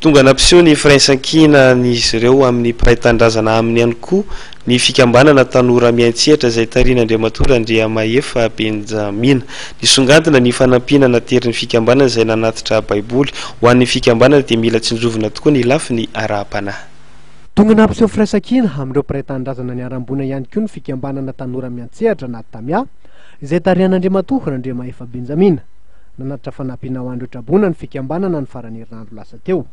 tonga nampiseho ny firaisankina n'izy ireo amin'ny mpiray-tandrazana aminy ihany koa ny fikambanana tanora miantsehatra izay tarian'Andriamatora Andriamaefa Benjamina nisongadina ny fanampinana terin'ny fikambanana izay nanatitra baiboly ho an'ny fikambanana dia mila tsinjovina tokoa ny lafiny ara-panahy. Tonga nampiseho firaisankina amin'ireo mpiray-tandrazana ny arambona ihany koa ny fikambanana tanora miantsehatra na tamia izay tarian'Andriamatora Andriamaefa Benjamina nanatitra fanampina ho an'ireo trabona ny fikambanana ny farany herinandro lasa teo.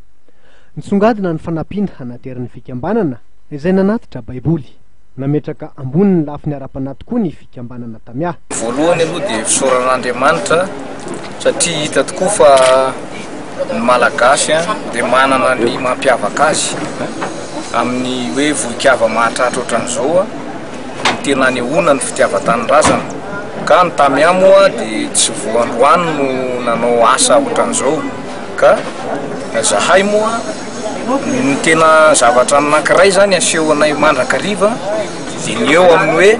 Nisongadina ny fanampina hanateran'ny fikambanana izay nanatitra baiboly nametraka ambony ny lafiny ara-panahy tokoa ny fikambanana tamia. Voalohany aloha dia fisoran'Andriamanitra satria hita tokoa fa ny malagasy dia manana ny mampiavaka azy amin'ny hoe vohikava mahatratra ohatran'izao ny tena anehoana ny fitiavan-tanindrazana ka ny tamia moa dia tsy voandroany no nanao asa ohatran'izao ka zahay moa ny tena zavatra anankiray zany asehoanay mandrakariva dia ny eo amin'ny hoe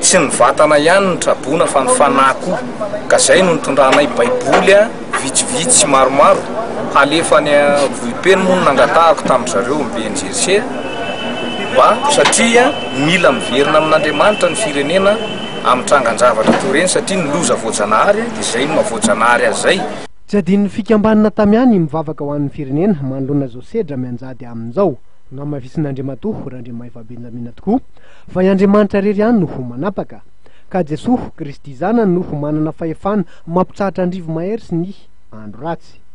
tsy ny vatana ihany ny trabona fa ny fanahy koa ka zay no nitondranay baiboly vitsivitsy maromaro halefa ny vohipeny moa nangatahako tamin'ny zareo mibeny jerise mba satria mila miverina amin'Andriamanitra ny firenena amin'ny trangan-javatra toy ireny satria ny loza voajanahary dia zay no mahavoajanahary azy zay. Tsy adin'ny fikambanana tamia ny mivavaka ho an'ny firenena manoloana zao sedra mianjady amin'izao na mavisin'Andriamatora Andriamaefa Benjamina tokoa fa i Andriamanitra rery ihany no ho manapaka ka Jesosy Kristy zanany no ho manana fahefana mampitsahatra andrivo mahery sy ny andro ratsy.